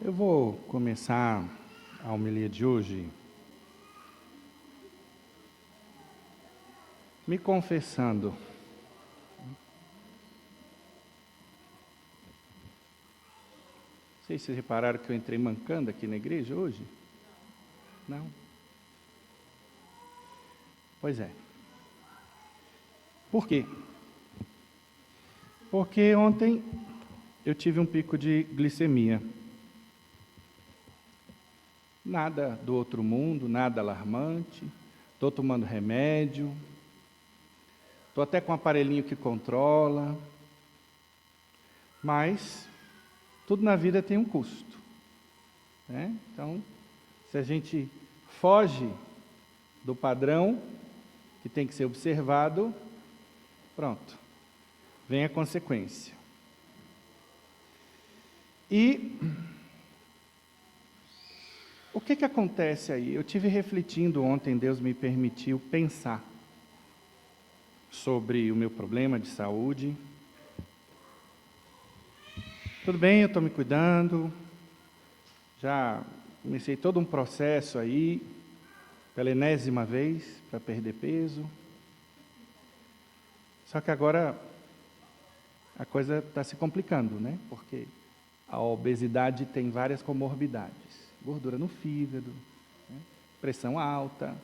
Eu vou começar a homilia de hoje me confessando. Não sei se vocês repararam que eu entrei mancando aqui na igreja hoje. Não? Pois é. Por quê? Porque ontem eu tive um pico de glicemia. Nada do outro mundo, nada alarmante. Estou tomando remédio. Estou até com um aparelhinho que controla. Mas tudo na vida tem um custo, né? Então, se a gente foge do padrão que tem que ser observado, pronto, vem a consequência. E o que acontece aí? Eu tive refletindo ontem, Deus me permitiu pensar sobre o meu problema de saúde. Tudo bem, eu estou me cuidando, já comecei todo um processo aí, pela enésima vez, para perder peso. Só que agora a coisa está se complicando, né? Porque a obesidade tem várias comorbidades. Gordura no fígado, né? Pressão alta.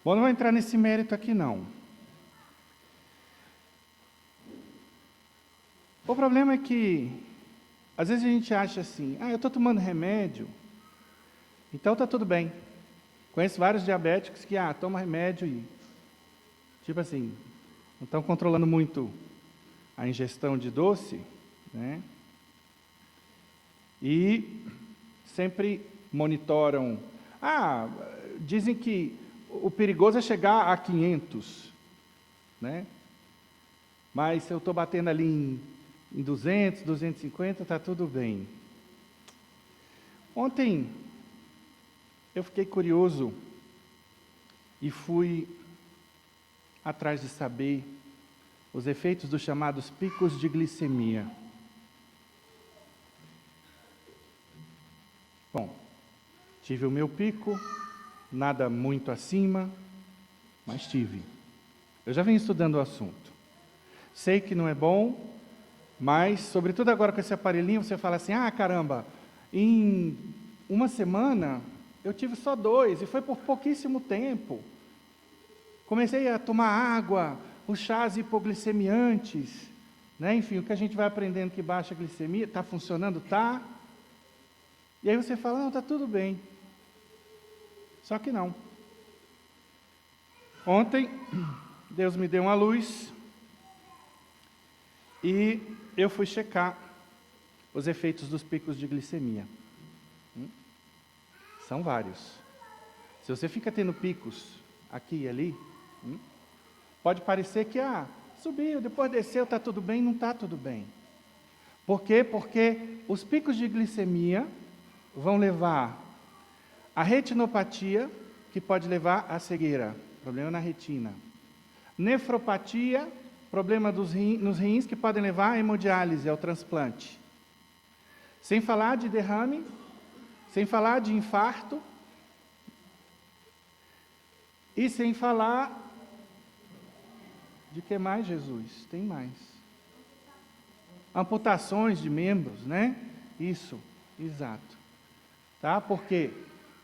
Bom, não vou entrar nesse mérito aqui, não. O problema é que, às vezes a gente acha assim, eu estou tomando remédio, então está tudo bem. Conheço vários diabéticos que, toma remédio e, tipo assim, não estão controlando muito a ingestão de doce, né? E sempre monitoram. Dizem que o perigoso é chegar a 500, né? Mas se eu estou batendo ali em 200, 250, está tudo bem. Ontem eu fiquei curioso e fui atrás de saber os efeitos dos chamados picos de glicemia. Bom, tive o meu pico, nada muito acima, mas tive. Eu já venho estudando o assunto. Sei que não é bom, mas, sobretudo agora com esse aparelhinho, você fala assim, caramba, em uma semana eu tive só 2, e foi por pouquíssimo tempo. Comecei a tomar água, os chás hipoglicemiantes, né? Enfim, o que a gente vai aprendendo que baixa a glicemia, está funcionando? Está. E aí você fala, não, está tudo bem. Só que não. Ontem, Deus me deu uma luz e eu fui checar os efeitos dos picos de glicemia. São vários. Se você fica tendo picos aqui e ali, pode parecer que, subiu, depois desceu, está tudo bem, não está tudo bem. Por quê? Porque os picos de glicemia vão levar à retinopatia, que pode levar à cegueira, problema na retina. Nefropatia, problema nos rins, que podem levar à hemodiálise, ao transplante. Sem falar de derrame, sem falar de infarto, e sem falar de que mais, Jesus? Tem mais. Amputações de membros, né? Isso, exato. Tá? Porque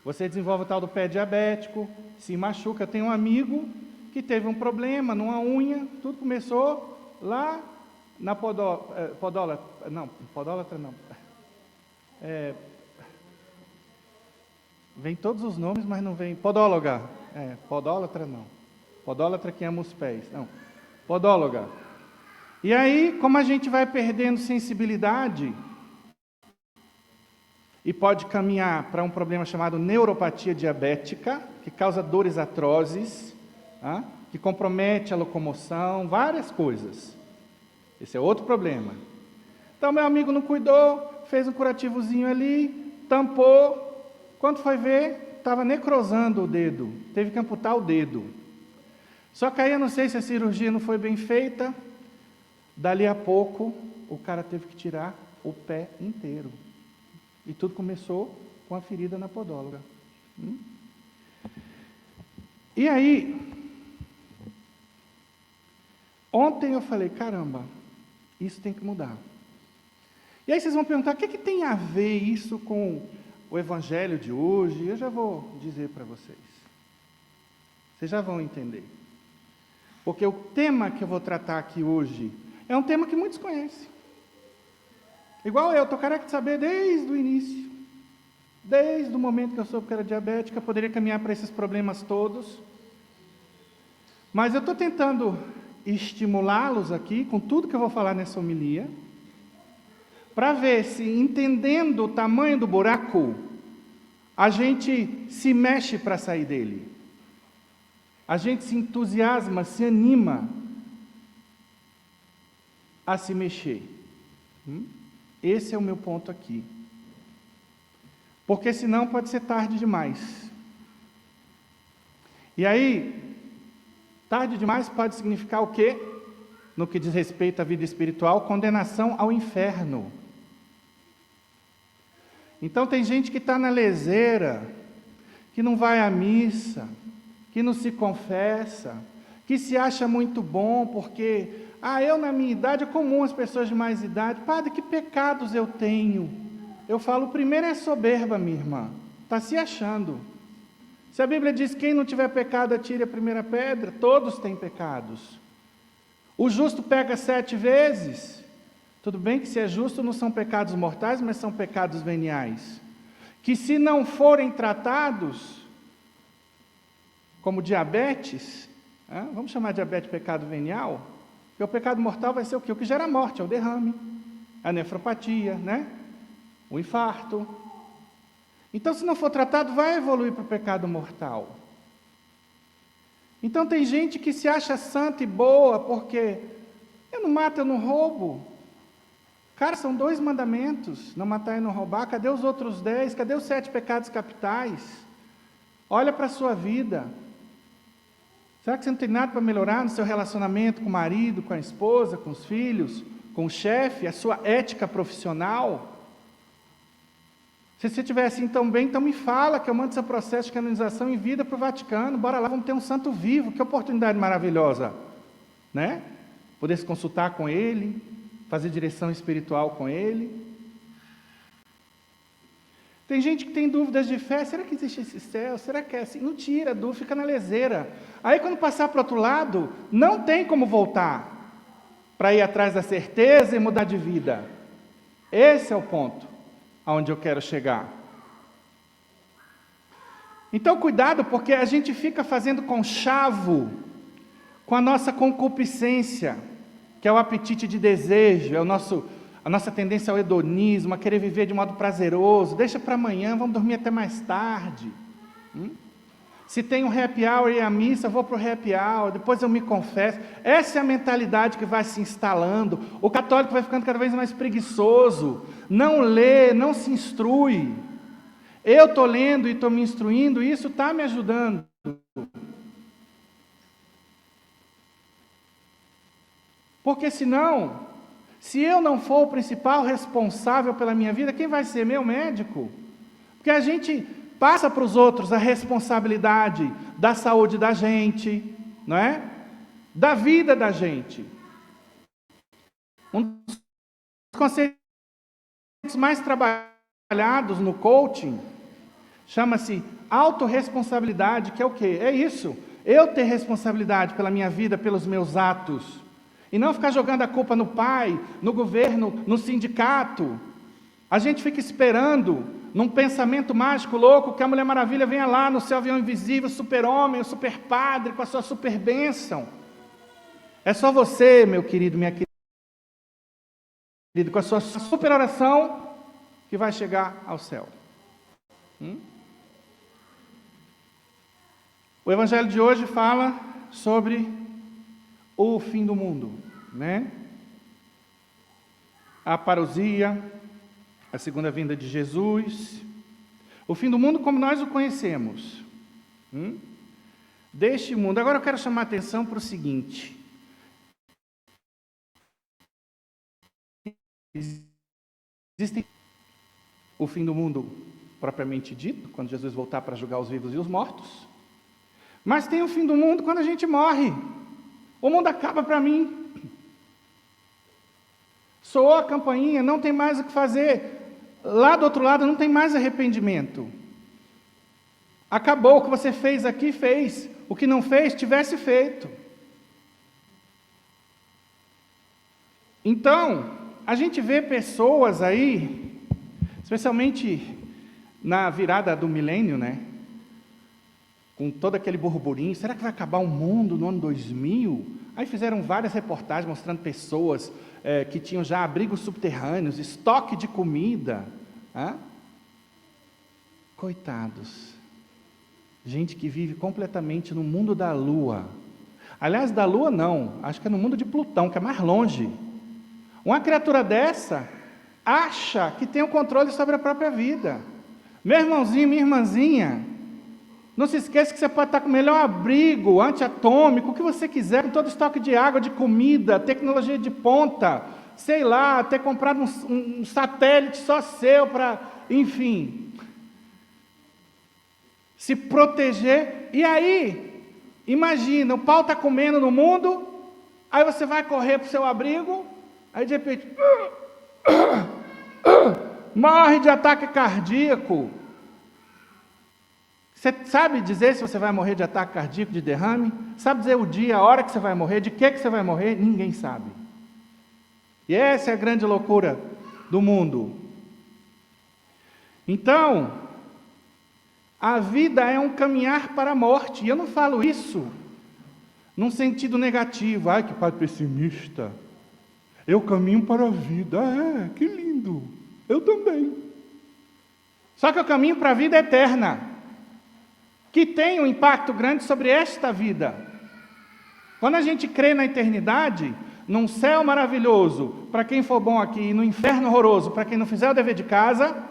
você desenvolve o tal do pé diabético, se machuca. Tem um amigo que teve um problema numa unha, tudo começou lá na podólatra não. Vem todos os nomes, mas não vem. Podóloga. Podólatra não. Podólatra que ama os pés. Não. Podóloga. E aí, como a gente vai perdendo sensibilidade e pode caminhar para um problema chamado neuropatia diabética, que causa dores atrozes, que compromete a locomoção, várias coisas. Esse é outro problema. Então, meu amigo não cuidou, fez um curativozinho ali, tampou. Quando foi ver, estava necrosando o dedo, teve que amputar o dedo. Só que aí eu não sei se a cirurgia não foi bem feita, dali a pouco o cara teve que tirar o pé inteiro. E tudo começou com a ferida na podóloga. E aí, ontem eu falei, caramba, isso tem que mudar. E aí vocês vão perguntar, o que tem a ver isso com o evangelho de hoje? Eu já vou dizer para vocês. Vocês já vão entender. Porque o tema que eu vou tratar aqui hoje é um tema que muitos conhecem. Igual eu, estou careca de saber desde o início. Desde o momento que eu soube que era diabética, poderia caminhar para esses problemas todos. Mas eu estou tentando estimulá-los aqui, com tudo que eu vou falar nessa homilia, para ver se, entendendo o tamanho do buraco, a gente se mexe para sair dele. A gente se entusiasma, se anima a se mexer. Esse é o meu ponto aqui. Porque senão pode ser tarde demais. E aí, tarde demais pode significar o quê? No que diz respeito à vida espiritual, condenação ao inferno. Então tem gente que está na leseira, que não vai à missa, que não se confessa, que se acha muito bom porque, eu na minha idade, é comum as pessoas de mais idade, padre, que pecados eu tenho? Eu falo, o primeiro é soberba, minha irmã, está se achando. Se a Bíblia diz, quem não tiver pecado, atire a primeira pedra, todos têm pecados. O justo peca 7 vezes, tudo bem que se é justo não são pecados mortais, mas são pecados veniais, que se não forem tratados, como diabetes, vamos chamar de diabetes pecado venial, porque o pecado mortal vai ser o quê? O que gera morte, é o derrame, a nefropatia, o infarto. Então, se não for tratado, vai evoluir para o pecado mortal. Então, tem gente que se acha santa e boa, porque eu não mato, eu não roubo. Cara, são 2 mandamentos, não matar e não roubar, cadê os outros 10? Cadê os 7 pecados capitais? Olha para a sua vida. Será que você não tem nada para melhorar no seu relacionamento com o marido, com a esposa, com os filhos, com o chefe, a sua ética profissional? Se você estiver assim tão bem, então me fala, que eu mando seu processo de canonização em vida para o Vaticano. Bora lá, vamos ter um santo vivo, que oportunidade maravilhosa, Poder se consultar com ele, fazer direção espiritual com ele. Tem gente que tem dúvidas de fé, será que existe esse céu? Será que é assim? Não tira a dúvida, fica na leseira. Aí quando passar para o outro lado, não tem como voltar para ir atrás da certeza e mudar de vida. Esse é o ponto aonde eu quero chegar. Então cuidado, porque a gente fica fazendo conchavo com a nossa concupiscência, que é o apetite de desejo, é a nossa tendência ao hedonismo, a querer viver de modo prazeroso. Deixa para amanhã, vamos dormir até mais tarde. Se tem um happy hour e a missa, vou para o happy hour, depois eu me confesso. Essa é a mentalidade que vai se instalando. O católico vai ficando cada vez mais preguiçoso, não lê, não se instrui. Eu estou lendo e estou me instruindo, e isso está me ajudando. Porque senão, se eu não for o principal responsável pela minha vida, quem vai ser? Meu médico? Porque a gente passa para os outros a responsabilidade da saúde da gente, da vida da gente. Um dos conceitos mais trabalhados no coaching chama-se autorresponsabilidade, que é o quê? É isso, eu ter responsabilidade pela minha vida, pelos meus atos. E não ficar jogando a culpa no pai, no governo, no sindicato. A gente fica esperando, num pensamento mágico louco, que a Mulher Maravilha venha lá no seu avião invisível, super-homem, o super-padre, com a sua super-bênção. É só você, meu querido, minha querida, com a sua super-oração, que vai chegar ao céu. O Evangelho de hoje fala sobre o fim do mundo, A parousia, a segunda vinda de Jesus, o fim do mundo como nós o conhecemos, deste mundo. Agora eu quero chamar a atenção para o seguinte: existem o fim do mundo propriamente dito, quando Jesus voltar para julgar os vivos e os mortos. Mas tem o fim do mundo quando a gente morre. O mundo acaba para mim. Soou a campainha, não tem mais o que fazer. Lá do outro lado não tem mais arrependimento. Acabou, o que você fez aqui, fez. O que não fez, tivesse feito. Então, a gente vê pessoas aí, especialmente na virada do milênio, né? Com todo aquele burburinho, será que vai acabar o mundo no ano 2000? Aí fizeram várias reportagens mostrando pessoas que tinham já abrigos subterrâneos, estoque de comida. Coitados. Gente que vive completamente no mundo da Lua. Aliás, da Lua não, acho que é no mundo de Plutão, que é mais longe. Uma criatura dessa acha que tem o controle sobre a própria vida. Meu irmãozinho, minha irmãzinha, não se esqueça que você pode estar com o melhor abrigo antiatômico, o que você quiser, com todo o estoque de água, de comida, tecnologia de ponta, sei lá, ter comprado um satélite só seu para, enfim, se proteger. E aí, imagina, o pau está comendo no mundo, aí você vai correr para o seu abrigo, aí de repente, morre de ataque cardíaco. Você sabe dizer se você vai morrer de ataque cardíaco, de derrame? Sabe dizer o dia, a hora que você vai morrer, de que você vai morrer? Ninguém sabe. E essa é a grande loucura do mundo. Então, a vida é um caminhar para a morte. E eu não falo isso num sentido negativo. Ai, que pai pessimista. Eu caminho para a vida. Que lindo. Eu também. Só que eu caminho para a vida eterna, que tem um impacto grande sobre esta vida. Quando a gente crê na eternidade, num céu maravilhoso, para quem for bom aqui, e no inferno horroroso, para quem não fizer o dever de casa,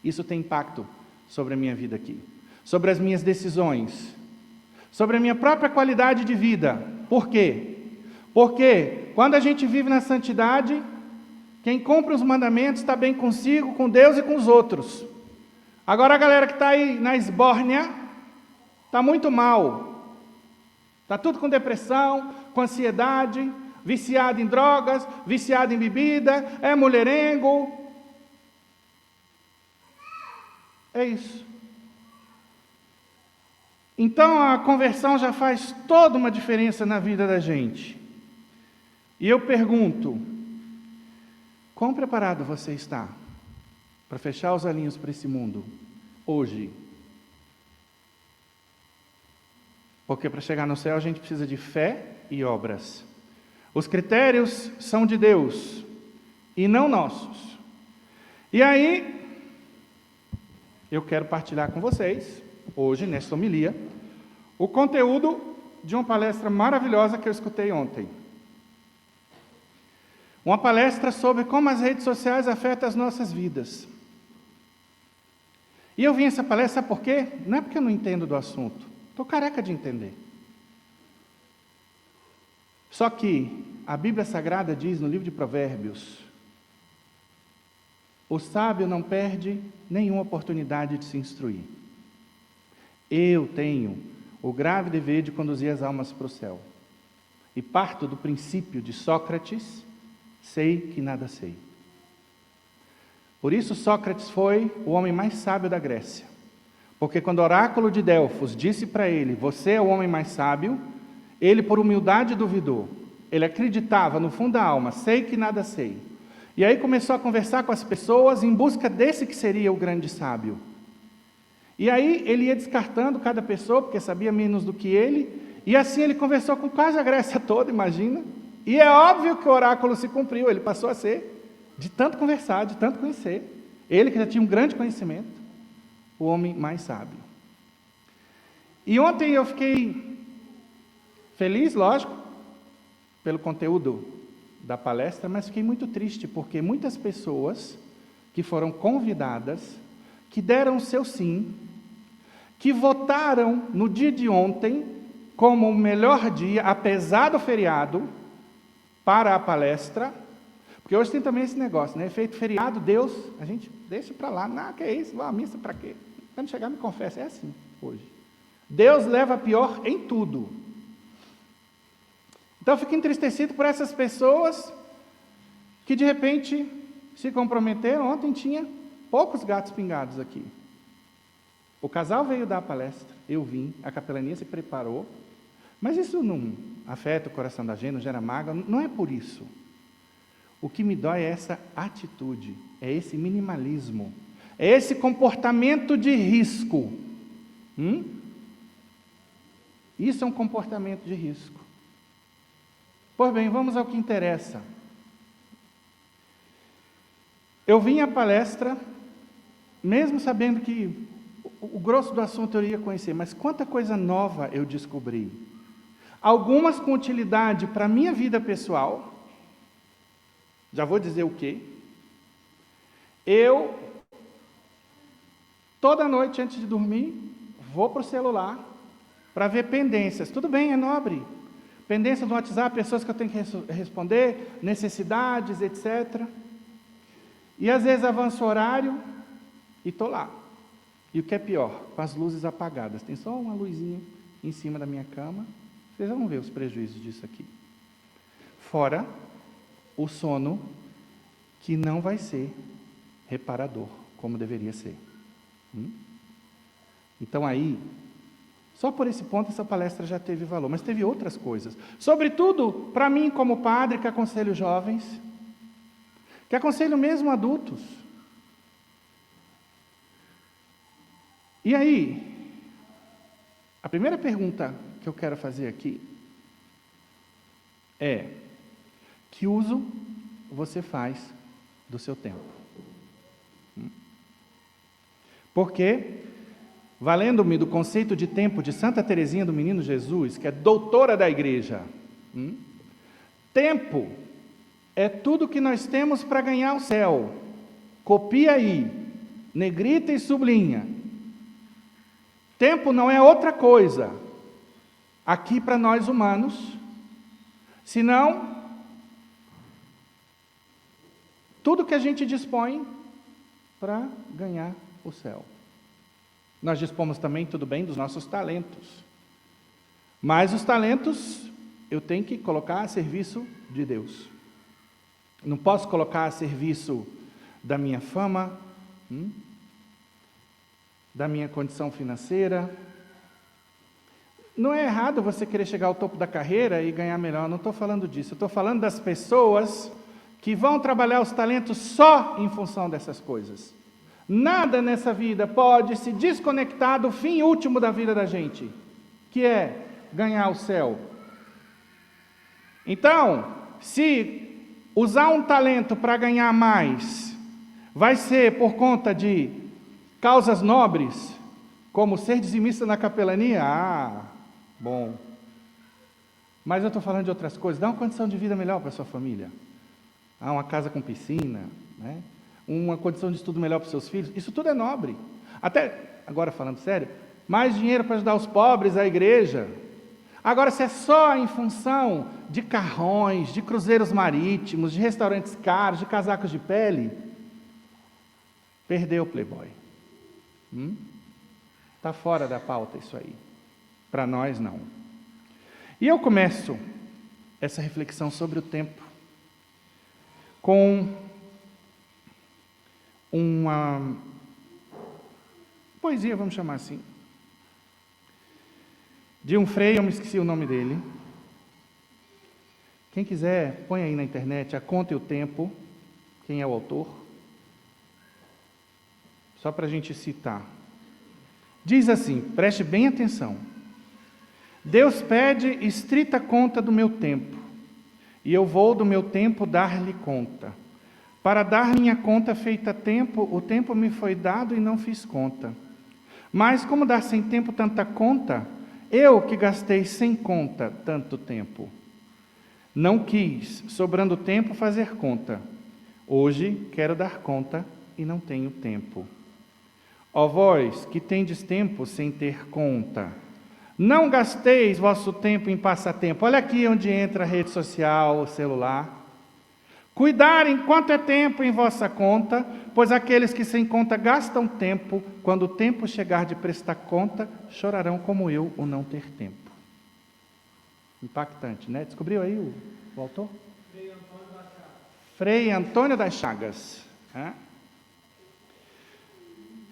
isso tem impacto sobre a minha vida aqui, sobre as minhas decisões, sobre a minha própria qualidade de vida. Por quê? Porque quando a gente vive na santidade, quem cumpre os mandamentos está bem consigo, com Deus e com os outros. Agora a galera que está aí na esbórnia, está muito mal. Está tudo com depressão, com ansiedade, viciado em drogas, viciado em bebida, é mulherengo. É isso. Então a conversão já faz toda uma diferença na vida da gente. E eu pergunto, quão preparado você está para fechar os olhinhos para esse mundo hoje? Porque para chegar no céu a gente precisa de fé e obras. Os critérios são de Deus e não nossos. E aí, eu quero partilhar com vocês, hoje, nesta homilia, o conteúdo de uma palestra maravilhosa que eu escutei ontem. Uma palestra sobre como as redes sociais afetam as nossas vidas. E eu vim essa palestra, sabe por quê? Não é porque eu não entendo do assunto. Estou careca de entender. Só que a Bíblia Sagrada diz no livro de Provérbios: o sábio não perde nenhuma oportunidade de se instruir. Eu tenho o grave dever de conduzir as almas para o céu. E parto do princípio de Sócrates: sei que nada sei. Por isso Sócrates foi o homem mais sábio da Grécia. Porque quando o oráculo de Delfos disse para ele: você é o homem mais sábio, ele por humildade duvidou. Ele acreditava no fundo da alma: sei que nada sei. E aí começou a conversar com as pessoas em busca desse que seria o grande sábio. E aí ele ia descartando cada pessoa, porque sabia menos do que ele, e assim ele conversou com quase a Grécia toda, imagina. E é óbvio que o oráculo se cumpriu, ele passou a ser, de tanto conversar, de tanto conhecer, ele que já tinha um grande conhecimento, o homem mais sábio. E ontem eu fiquei feliz, lógico, pelo conteúdo da palestra, mas fiquei muito triste, porque muitas pessoas que foram convidadas, que deram o seu sim, que votaram no dia de ontem como o melhor dia, apesar do feriado, para a palestra, Porque hoje tem também esse negócio, né? Efeito feriado, Deus, a gente deixa para lá. Não, que é isso? Vou à missa para quê? Quando chegar, me confessa. É assim, hoje. Deus leva a pior em tudo. Então, eu fico entristecido por essas pessoas que, de repente, se comprometeram. Ontem tinha poucos gatos pingados aqui. O casal veio dar a palestra, eu vim, a capelania se preparou, mas isso não afeta o coração da gente, não gera mágoa, não é por isso. O que me dói é essa atitude, é esse minimalismo, é esse comportamento de risco. Isso é um comportamento de risco. Pois bem, vamos ao que interessa. Eu vim à palestra, mesmo sabendo que o grosso do assunto eu iria conhecer, mas quanta coisa nova eu descobri. Algumas com utilidade para a minha vida pessoal. Já vou dizer o quê. Eu, toda noite antes de dormir, vou para o celular para ver pendências. Tudo bem, é nobre. Pendências no WhatsApp, pessoas que eu tenho que responder, necessidades, etc. E às vezes avanço o horário e estou lá. E o que é pior, com as luzes apagadas. Tem só uma luzinha em cima da minha cama. Vocês vão ver os prejuízos disso aqui. Fora o sono, que não vai ser reparador, como deveria ser. Então aí, só por esse ponto essa palestra já teve valor, mas teve outras coisas. Sobretudo, para mim como padre, que aconselho jovens, que aconselho mesmo adultos. E aí, a primeira pergunta que eu quero fazer aqui é: que uso você faz do seu tempo? Porque, valendo-me do conceito de tempo de Santa Teresinha do Menino Jesus, que é doutora da igreja, tempo é tudo que nós temos para ganhar o céu. Copia aí, negrita e sublinha. Tempo não é outra coisa aqui para nós humanos, senão tudo que a gente dispõe para ganhar o céu. Nós dispomos também, tudo bem, dos nossos talentos. Mas os talentos eu tenho que colocar a serviço de Deus. Não posso colocar a serviço da minha fama, da minha condição financeira. Não é errado você querer chegar ao topo da carreira e ganhar melhor, não estou falando disso. Eu estou falando das pessoas que vão trabalhar os talentos só em função dessas coisas. Nada nessa vida pode se desconectar do fim último da vida da gente, que é ganhar o céu. Então, se usar um talento para ganhar mais, vai ser por conta de causas nobres, como ser dizimista na capelania, bom. Mas eu estou falando de outras coisas. Dá uma condição de vida melhor para a sua família. Uma casa com piscina, né? Uma condição de estudo melhor para os seus filhos. Isso tudo é nobre. Até, agora falando sério, mais dinheiro para ajudar os pobres, a igreja. Agora, se é só em função de carrões, de cruzeiros marítimos, de restaurantes caros, de casacos de pele, perdeu o playboy. Está fora da pauta isso aí. Para nós, não. E eu começo essa reflexão sobre o tempo com uma poesia, vamos chamar assim, de um frei, eu me esqueci o nome dele. Quem quiser, põe aí na internet, A Conta e o Tempo, quem é o autor. Só para a gente citar. Diz assim, preste bem atenção. Deus pede estrita conta do meu tempo, e eu vou do meu tempo dar-lhe conta. Para dar minha conta feita a tempo, o tempo me foi dado e não fiz conta. Mas como dar sem tempo tanta conta, eu que gastei sem conta tanto tempo. Não quis, sobrando tempo, fazer conta. Hoje quero dar conta e não tenho tempo. Ó vós, que tendes tempo sem ter conta, não gasteis vosso tempo em passatempo. Olha aqui onde entra a rede social, o celular. Cuidar enquanto é tempo em vossa conta, pois aqueles que sem conta gastam tempo, quando o tempo chegar de prestar conta, chorarão como eu o não ter tempo. Impactante, né? Descobriu aí o autor? Frei Antônio das Chagas.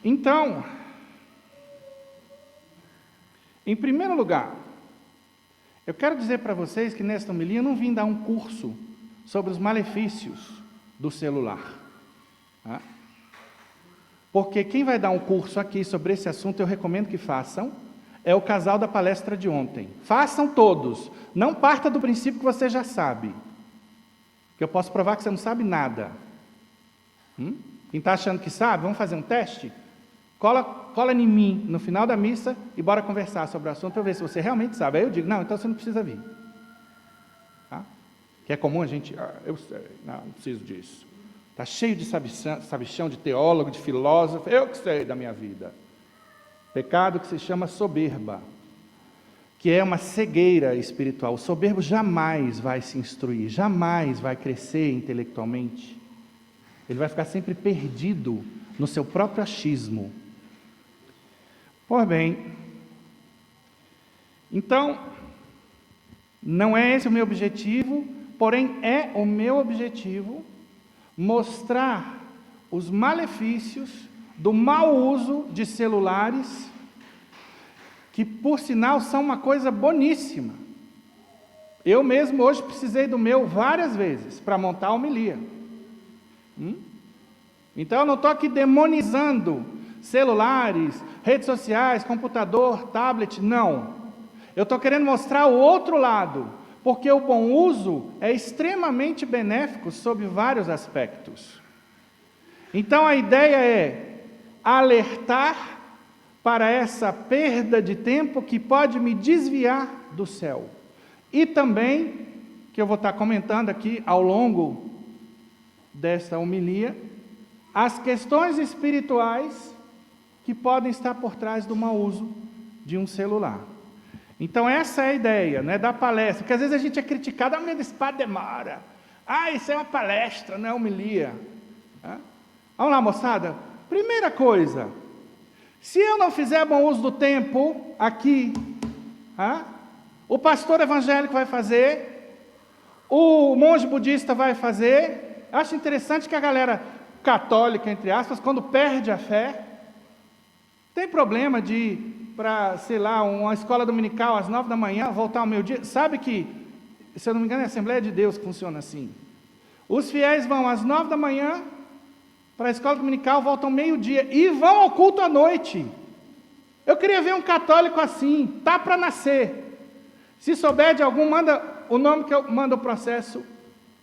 Então, em primeiro lugar, eu quero dizer para vocês que nesta homilia eu não vim dar um curso sobre os malefícios do celular. Porque quem vai dar um curso aqui sobre esse assunto, eu recomendo que façam, é o casal da palestra de ontem. Façam todos. Não parta do princípio que você já sabe. Que eu posso provar que você não sabe nada. Quem está achando que sabe, vamos fazer um teste? Cola em mim no final da missa e bora conversar sobre o assunto para ver se você realmente sabe. Aí eu digo, não, então você não precisa vir. Que é comum a gente, eu sei, não preciso disso. Está cheio de sabichão, de teólogo, de filósofo, eu que sei da minha vida. Pecado que se chama soberba, que é uma cegueira espiritual. O soberbo jamais vai se instruir, jamais vai crescer intelectualmente. Ele vai ficar sempre perdido no seu próprio achismo. Pois bem, então, não é esse o meu objetivo, porém é o meu objetivo mostrar os malefícios do mau uso de celulares, que por sinal são uma coisa boníssima. Eu mesmo hoje precisei do meu várias vezes para montar a homilia. Então eu não estou aqui demonizando celulares, redes sociais, computador, tablet, não. Eu estou querendo mostrar o outro lado, porque o bom uso é extremamente benéfico sob vários aspectos. Então a ideia é alertar para essa perda de tempo que pode me desviar do céu. E também, que eu vou estar comentando aqui ao longo desta homilia, as questões espirituais que podem estar por trás do mau uso de um celular. Então essa é a ideia, né, da palestra, porque às vezes a gente é criticado, a desse padre demora, isso é uma palestra, não é homilia. Vamos lá, moçada, primeira coisa, se eu não fizer bom uso do tempo aqui, o pastor evangélico vai fazer, o monge budista vai fazer. Acho interessante que a galera católica, entre aspas, quando perde a fé, tem problema de ir para, sei lá, uma escola dominical às 9 da manhã, voltar ao meio-dia. Sabe que, se eu não me engano, é a Assembleia de Deus que funciona assim. Os fiéis vão às 9 da manhã para a escola dominical, voltam ao meio-dia e vão ao culto à noite. Eu queria ver um católico assim, tá para nascer. Se souber de algum, manda o nome que eu mando o processo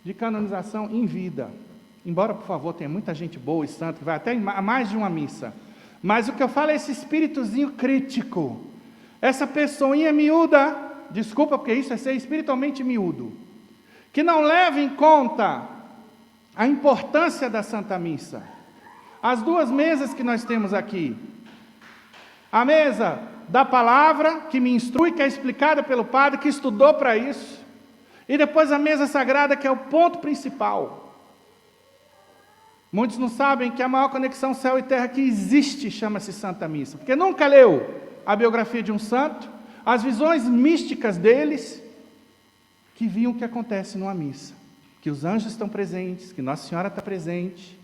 de canonização em vida. Embora, por favor, tenha muita gente boa e santa, que vai até a mais de uma missa. Mas o que eu falo é esse espíritozinho crítico. Essa pessoinha miúda, desculpa, porque isso é ser espiritualmente miúdo, que não leva em conta a importância da Santa Missa. As duas mesas que nós temos aqui. A mesa da palavra, que me instrui, que é explicada pelo padre, que estudou para isso. E depois a mesa sagrada, que é o ponto principal. Muitos não sabem que a maior conexão céu e terra que existe chama-se Santa Missa. Porque nunca leu a biografia de um santo, as visões místicas deles, que viam o que acontece numa missa. Que os anjos estão presentes, que Nossa Senhora está presente.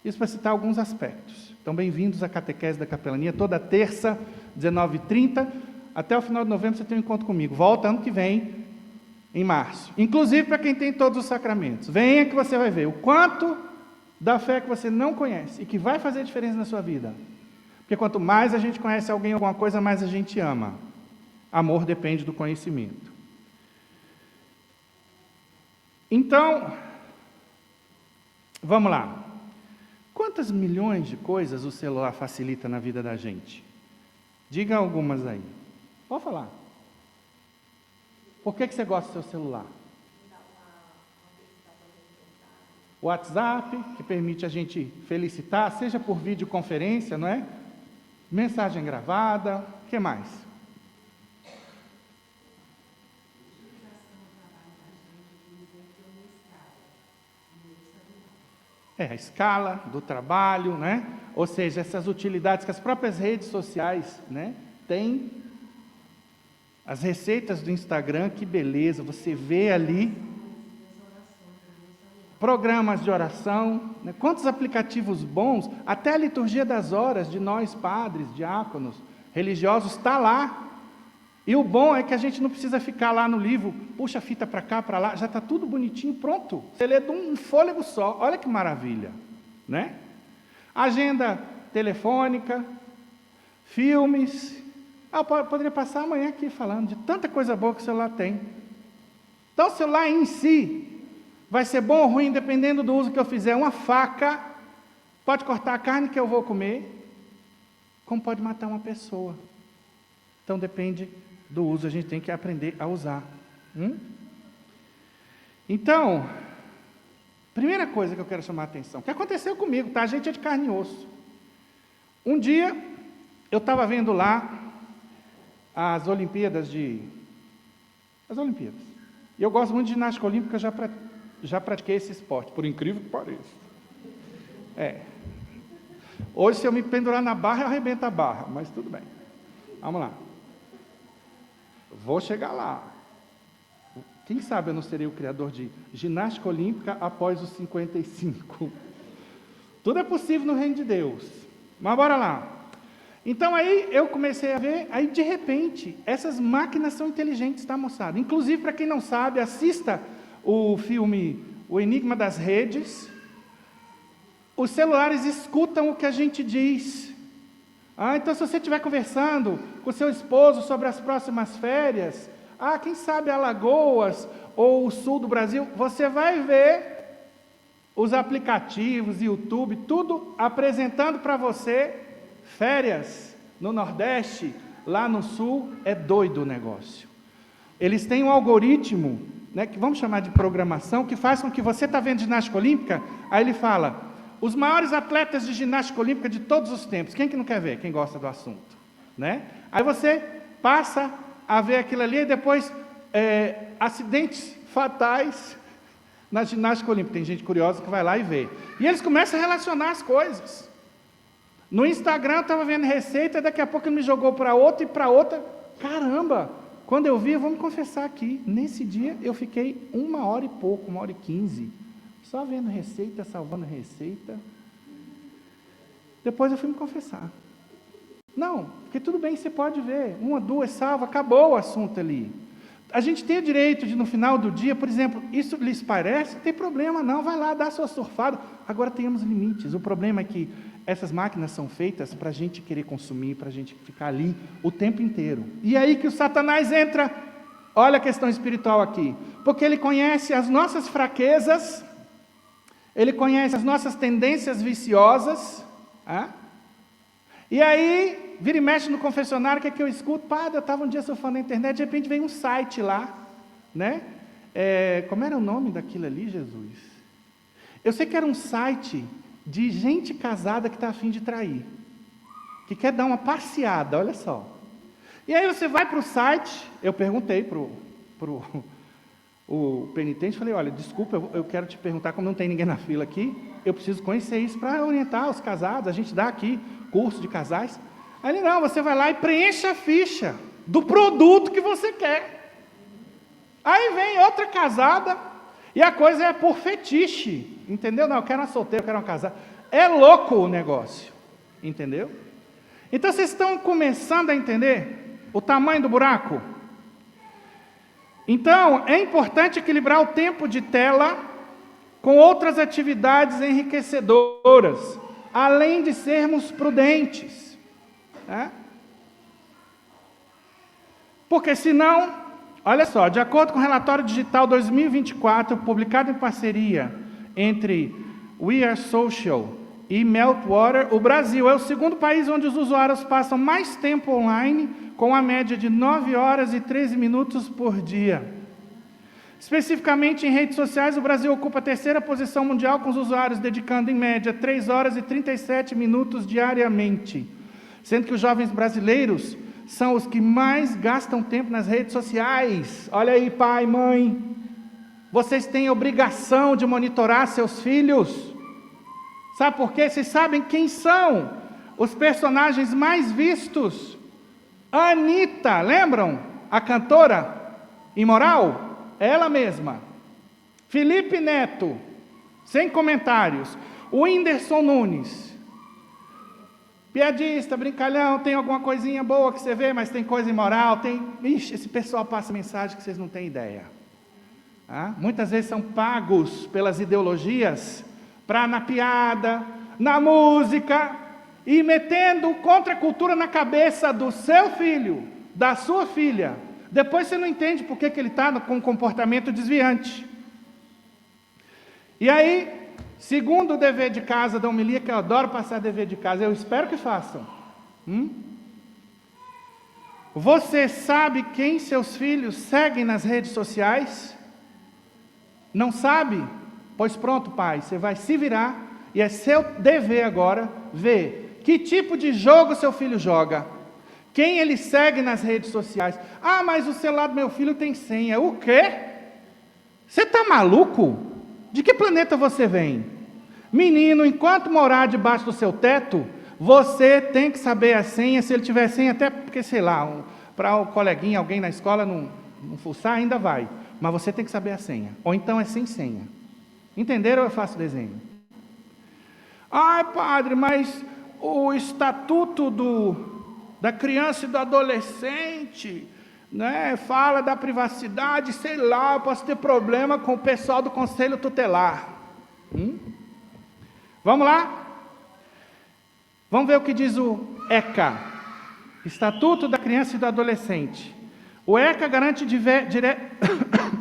Isso para citar alguns aspectos. Então, bem-vindos à Catequese da Capelania, toda terça, 19h30, até o final de novembro você tem um encontro comigo. Volta ano que vem, em março. Inclusive para quem tem todos os sacramentos. Venha que você vai ver o quanto da fé que você não conhece e que vai fazer diferença na sua vida. Porque quanto mais a gente conhece alguém, alguma coisa, mais a gente ama. Amor depende do conhecimento. Então, vamos lá. Quantas milhões de coisas o celular facilita na vida da gente? Diga algumas aí. Pode falar. Por que você gosta do seu celular? O WhatsApp, que permite a gente felicitar, seja por videoconferência, não é? Mensagem gravada, o que mais? a escala do trabalho, né? Ou seja, essas utilidades que as próprias redes sociais, né, têm. As receitas do Instagram, que beleza, você vê ali programas de oração, né? Quantos aplicativos bons, até a liturgia das horas de nós padres, diáconos, religiosos, está lá. E o bom é que a gente não precisa ficar lá no livro, puxa a fita para cá, para lá, já está tudo bonitinho, pronto. Você lê de um fôlego só, olha que maravilha, né? Agenda telefônica, filmes. Eu poderia passar amanhã aqui falando de tanta coisa boa que o celular tem. Então, o celular em si vai ser bom ou ruim, dependendo do uso que eu fizer. Uma faca pode cortar a carne que eu vou comer, como pode matar uma pessoa. Então, depende do uso, a gente tem que aprender a usar. Então, primeira coisa que eu quero chamar a atenção, que aconteceu comigo, tá? A gente é de carne e osso. Um dia, eu estava vendo lá as Olimpíadas. E eu gosto muito de ginástica olímpica, já pratiquei esse esporte, por incrível que pareça. Hoje, se eu me pendurar na barra, eu arrebento a barra, mas tudo bem. Vamos lá. Vou chegar lá. Quem sabe eu não serei o criador de ginástica olímpica após os 55. Tudo é possível no reino de Deus. Mas bora lá. Então aí eu comecei a ver, aí de repente, essas máquinas são inteligentes, tá, moçada? Inclusive, para quem não sabe, assista o filme O Enigma das Redes. Os celulares escutam o que a gente diz. Então se você estiver conversando com seu esposo sobre as próximas férias, quem sabe Alagoas ou o sul do Brasil, você vai ver os aplicativos, YouTube, tudo apresentando para você férias no Nordeste, lá no Sul. É doido o negócio. Eles têm um algoritmo, né, que vamos chamar de programação, que faz com que você está vendo ginástica olímpica, aí ele fala, os maiores atletas de ginástica olímpica de todos os tempos. Quem que não quer ver? Quem gosta do assunto, né? Aí você passa a ver aquilo ali e depois acidentes fatais na ginástica olímpica. Tem gente curiosa que vai lá e vê. E eles começam a relacionar as coisas. No Instagram eu estava vendo receita, daqui a pouco ele me jogou para outra e para outra. Caramba! Quando eu vi, eu vou me confessar aqui, nesse dia eu fiquei 1 hora e pouco, 1h15, só vendo receita, salvando receita. Depois eu fui me confessar. Não, porque tudo bem, você pode ver, 1, 2, salva, acabou o assunto ali. A gente tem o direito de, no final do dia, por exemplo, isso lhes parece? Não tem problema não, vai lá, dá sua surfada. Agora tenhamos limites. O problema é que essas máquinas são feitas para a gente querer consumir, para a gente ficar ali o tempo inteiro. E aí que o Satanás entra, olha a questão espiritual aqui, porque ele conhece as nossas fraquezas, ele conhece as nossas tendências viciosas, e aí, vira e mexe no confessionário, o que é que eu escuto? Padre, eu estava um dia surfando na internet, de repente vem um site lá, né? Como era o nome daquilo ali, Jesus? Eu sei que era um site de gente casada que está a fim de trair, que quer dar uma passeada, olha só. E aí você vai para o site, eu perguntei para o penitente, falei, olha, desculpa, eu quero te perguntar, como não tem ninguém na fila aqui, eu preciso conhecer isso para orientar os casados, a gente dá aqui curso de casais. Aí ele, não, você vai lá e preenche a ficha do produto que você quer. Aí vem outra casada, e a coisa é por fetiche, entendeu? Não, eu quero uma solteira, eu quero uma casada. É louco o negócio, entendeu? Então vocês estão começando a entender o tamanho do buraco? Então, é importante equilibrar o tempo de tela com outras atividades enriquecedoras, além de sermos prudentes. Porque senão, olha só, de acordo com o relatório digital 2024, publicado em parceria entre We Are Social e Meltwater, o Brasil é o segundo país onde os usuários passam mais tempo online, com a média de 9 horas e 13 minutos por dia. Especificamente em redes sociais, o Brasil ocupa a 3ª posição mundial, com os usuários dedicando em média 3 horas e 37 minutos diariamente, sendo que os jovens brasileiros são os que mais gastam tempo nas redes sociais. Olha aí, pai, mãe, vocês têm a obrigação de monitorar seus filhos. Sabe por quê? Vocês sabem quem são os personagens mais vistos? A Anitta, lembram? A cantora imoral? Ela mesma. Felipe Neto, sem comentários. O Whindersson Nunes. Piadista, brincalhão, tem alguma coisinha boa que você vê, mas tem coisa imoral, tem... Ixi, esse pessoal passa mensagem que vocês não têm ideia. Muitas vezes são pagos pelas ideologias para na piada, na música, e metendo contracultura na cabeça do seu filho, da sua filha. Depois você não entende por que ele está com um comportamento desviante. E aí, segundo o dever de casa da homilia, que eu adoro passar dever de casa, eu espero que façam. Você sabe quem seus filhos seguem nas redes sociais? Não sabe? Pois pronto, pai, você vai se virar e é seu dever agora ver que tipo de jogo seu filho joga, quem ele segue nas redes sociais. Ah, mas o celular do meu filho tem senha. O quê? Você está maluco? De que planeta você vem? Menino, enquanto morar debaixo do seu teto, você tem que saber a senha. Se ele tiver senha, até porque, sei lá, para o coleguinha, alguém na escola não fuçar, ainda vai. Mas você tem que saber a senha. Ou então é sem senha. Entenderam ou eu faço desenho? Ai, padre, mas o estatuto da criança e do adolescente, né, fala da privacidade, sei lá, eu posso ter problema com o pessoal do conselho tutelar. Vamos lá? Vamos ver o que diz o ECA, Estatuto da Criança e do Adolescente. O ECA garante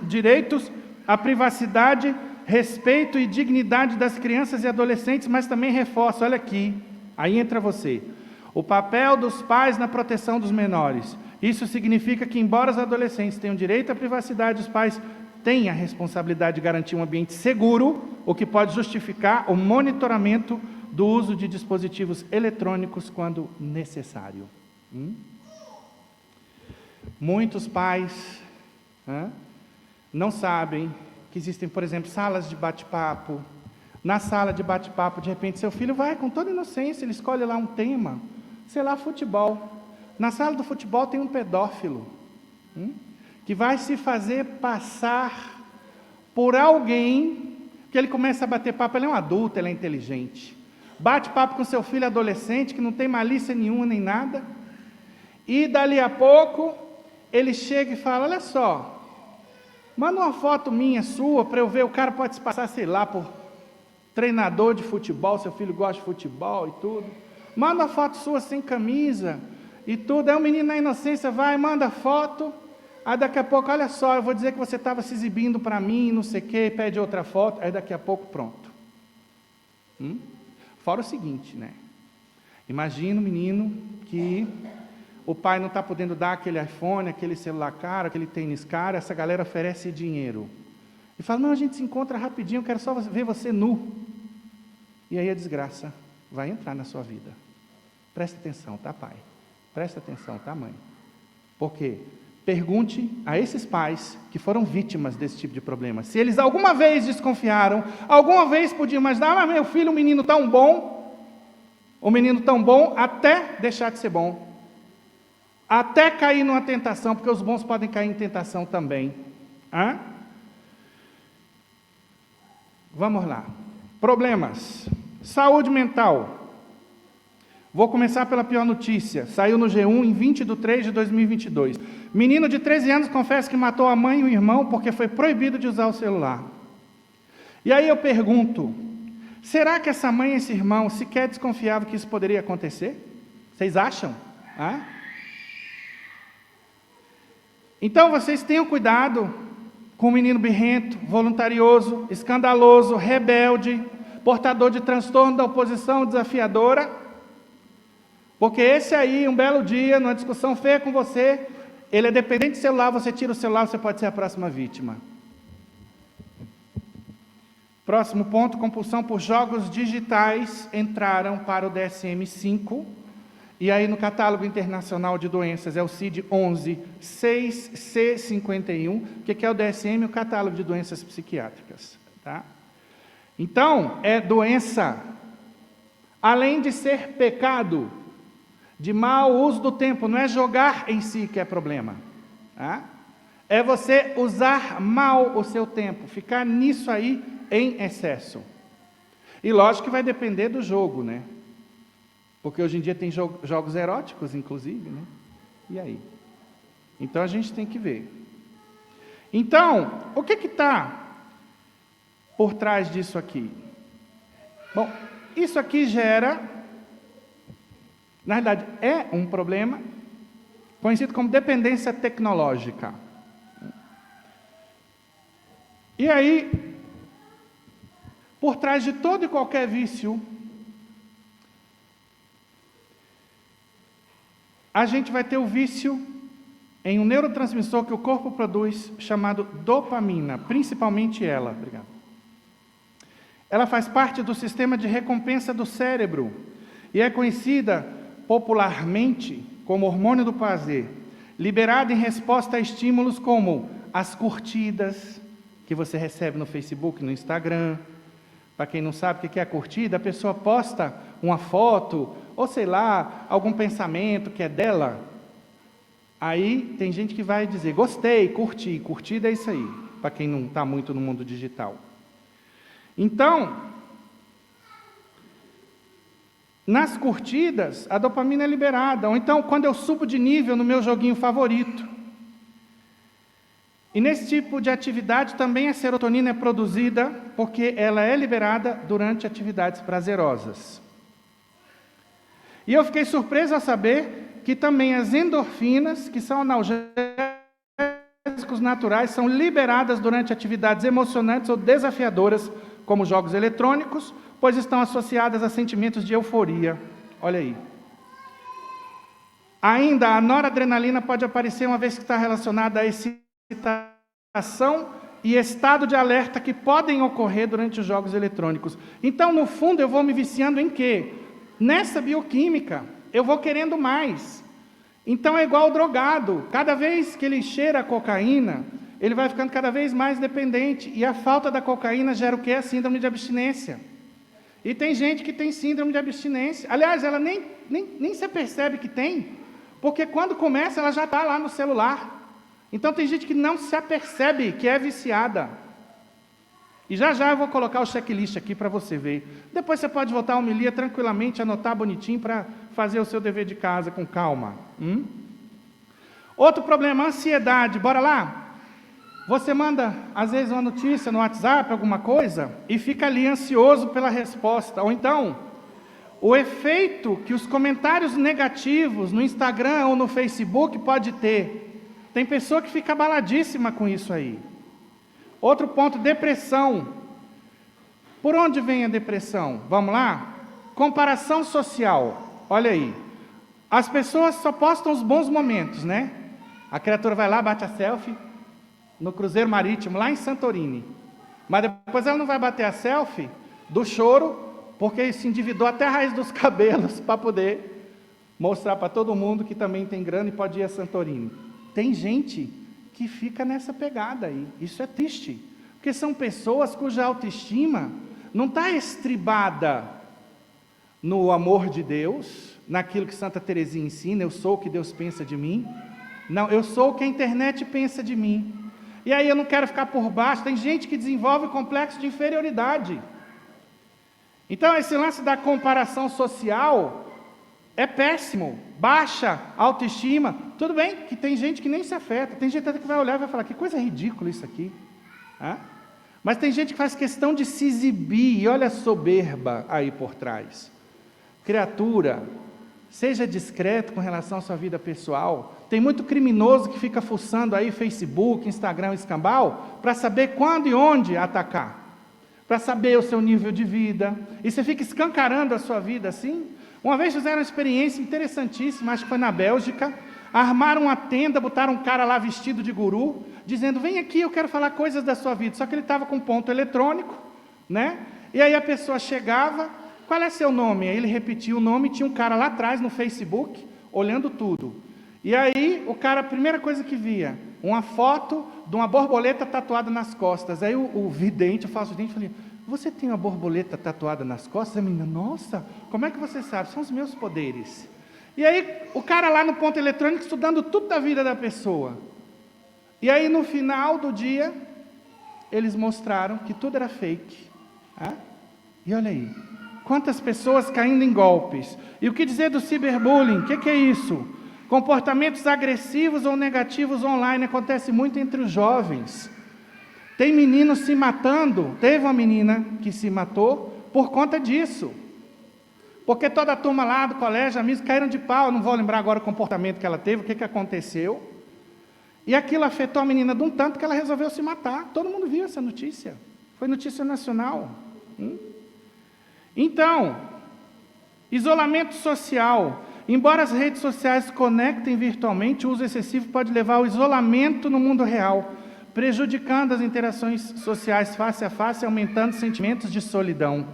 direitos à privacidade, respeito e dignidade das crianças e adolescentes, mas também reforça, olha aqui, aí entra você, o papel dos pais na proteção dos menores. Isso significa que, embora os adolescentes tenham direito à privacidade, os pais têm a responsabilidade de garantir um ambiente seguro, o que pode justificar o monitoramento do uso de dispositivos eletrônicos quando necessário. Muitos pais não sabem que existem, por exemplo, salas de bate-papo. Na sala de bate-papo, de repente, seu filho vai com toda inocência, ele escolhe lá um tema, sei lá, futebol. Na sala do futebol tem um pedófilo, que vai se fazer passar por alguém, que ele começa a bater papo, ele é um adulto, ele é inteligente. Bate papo com seu filho adolescente, que não tem malícia nenhuma nem nada, e dali a pouco, ele chega e fala, olha só, manda uma foto minha, sua, para eu ver, o cara pode se passar, sei lá, por treinador de futebol, seu filho gosta de futebol e tudo. Manda uma foto sua sem camisa e tudo. Aí o menino na inocência vai, manda foto. Aí daqui a pouco, olha só, eu vou dizer que você estava se exibindo para mim, não sei o quê, pede outra foto. Aí daqui a pouco, pronto. Fora o seguinte, né? Imagina o menino que o pai não está podendo dar aquele iPhone, aquele celular caro, aquele tênis caro, essa galera oferece dinheiro. E fala, não, a gente se encontra rapidinho, eu quero só ver você nu. E aí a desgraça vai entrar na sua vida. Presta atenção, tá, pai? Presta atenção, tá, mãe? Por quê? Pergunte a esses pais que foram vítimas desse tipo de problema. Se eles alguma vez desconfiaram, alguma vez podiam imaginar, mas meu filho, um menino tão bom até deixar de ser bom. Até cair numa tentação, porque os bons podem cair em tentação também. Vamos lá. Problemas. Saúde mental. Vou começar pela pior notícia. Saiu no G1 em 20/3/2022. Menino de 13 anos confessa que matou a mãe e o irmão porque foi proibido de usar o celular. E aí eu pergunto, será que essa mãe e esse irmão sequer desconfiavam que isso poderia acontecer? Vocês acham? Então vocês tenham cuidado com o menino birrento, voluntarioso, escandaloso, rebelde, portador de transtorno da oposição desafiadora, porque esse aí, um belo dia, numa discussão feia com você, ele é dependente de celular, você tira o celular, você pode ser a próxima vítima. Próximo ponto, compulsão por jogos digitais entraram para o DSM-5, e aí no catálogo internacional de doenças é o CID-11 6C51, que é o DSM, o catálogo de doenças psiquiátricas. Tá? Então, é doença, além de ser pecado, de mau uso do tempo. Não é jogar em si que é problema, tá? É você usar mal o seu tempo, ficar nisso aí em excesso. E lógico que vai depender do jogo, né? Porque hoje em dia tem jogos eróticos, inclusive, né? E aí? Então a gente tem que ver. Então, o que está por trás disso aqui? Bom, isso aqui gera, na verdade, é um problema conhecido como dependência tecnológica. E aí, por trás de todo e qualquer vício, a gente vai ter o vício em um neurotransmissor que o corpo produz, chamado dopamina, principalmente ela. Obrigado. Ela faz parte do sistema de recompensa do cérebro e é conhecida popularmente como hormônio do prazer, liberada em resposta a estímulos como as curtidas que você recebe no Facebook, no Instagram. Para quem não sabe o que é a curtida, a pessoa posta uma foto, ou sei lá, algum pensamento que é dela. Aí tem gente que vai dizer, gostei, curti. Curtida é isso aí, para quem não está muito no mundo digital. Então, nas curtidas, a dopamina é liberada. Ou então, quando eu subo de nível no meu joguinho favorito. E nesse tipo de atividade também a serotonina é produzida, porque ela é liberada durante atividades prazerosas. E eu fiquei surpreso a saber que também as endorfinas, que são analgésicos naturais, são liberadas durante atividades emocionantes ou desafiadoras, como jogos eletrônicos, pois estão associadas a sentimentos de euforia. Olha aí. Ainda, a noradrenalina pode aparecer uma vez que está relacionada a excitação e estado de alerta que podem ocorrer durante os jogos eletrônicos. Então, no fundo, eu vou me viciando em quê? Nessa bioquímica, eu vou querendo mais. Então, é igual o drogado. Cada vez que ele cheira a cocaína, ele vai ficando cada vez mais dependente. E a falta da cocaína gera o quê? A síndrome de abstinência. E tem gente que tem síndrome de abstinência. Aliás, ela nem se percebe que tem, porque quando começa, ela já está lá no celular. Então, tem gente que não se apercebe que é viciada. E já eu vou colocar o checklist aqui para você ver. Depois você pode voltar a homilia tranquilamente, anotar bonitinho para fazer o seu dever de casa com calma. Outro problema, ansiedade. Bora lá? Você manda, às vezes, uma notícia no WhatsApp, alguma coisa, e fica ali ansioso pela resposta. Ou então, o efeito que os comentários negativos no Instagram ou no Facebook pode ter. Tem pessoa que fica abaladíssima com isso aí. Outro ponto, depressão. Por onde vem a depressão? Vamos lá? Comparação social. Olha aí. As pessoas só postam os bons momentos, né? A criatura vai lá, bate a selfie no cruzeiro marítimo, lá em Santorini. Mas depois ela não vai bater a selfie do choro, porque se endividou até a raiz dos cabelos para poder mostrar para todo mundo que também tem grana e pode ir a Santorini. Tem gente que fica nessa pegada aí. Isso é triste, porque são pessoas cuja autoestima não está estribada no amor de Deus, naquilo que Santa Teresinha ensina, eu sou o que Deus pensa de mim. Não, eu sou o que a internet pensa de mim. E aí eu não quero ficar por baixo. Tem gente que desenvolve complexo de inferioridade. Então esse lance da comparação social é péssimo, baixa autoestima. Tudo bem que tem gente que nem se afeta, tem gente até que vai olhar e vai falar, que coisa ridícula isso aqui. Mas tem gente que faz questão de se exibir, e olha a soberba aí por trás. Criatura, seja discreto com relação à sua vida pessoal. Tem muito criminoso que fica fuçando aí Facebook, Instagram, escambau, para saber quando e onde atacar, para saber o seu nível de vida, e você fica escancarando a sua vida assim. Uma vez fizeram uma experiência interessantíssima, acho que foi na Bélgica, armaram uma tenda, botaram um cara lá vestido de guru, dizendo, vem aqui, eu quero falar coisas da sua vida, só que ele estava com ponto eletrônico, né? E aí a pessoa chegava, qual é seu nome? Aí ele repetia o nome, tinha um cara lá atrás no Facebook, olhando tudo. E aí o cara, a primeira coisa que via, uma foto de uma borboleta tatuada nas costas. Aí o vidente, o falso vidente, falei, você tem uma borboleta tatuada nas costas? A menina, nossa, como é que você sabe? São os meus poderes. E aí, o cara lá no ponto eletrônico estudando tudo da vida da pessoa. E aí, no final do dia, eles mostraram que tudo era fake. E olha aí, quantas pessoas caindo em golpes. E o que dizer do ciberbullying? O que é isso? Comportamentos agressivos ou negativos online acontece muito entre os jovens. Tem meninos se matando. Teve uma menina que se matou por conta disso. Porque toda a turma lá do colégio, amigos, caíram de pau. Eu não vou lembrar agora o comportamento que ela teve, o que aconteceu. E aquilo afetou a menina de um tanto que ela resolveu se matar. Todo mundo viu essa notícia. Foi notícia nacional. Então, isolamento social. Embora as redes sociais se conectem virtualmente, o uso excessivo pode levar ao isolamento no mundo real, prejudicando as interações sociais face a face, aumentando sentimentos de solidão.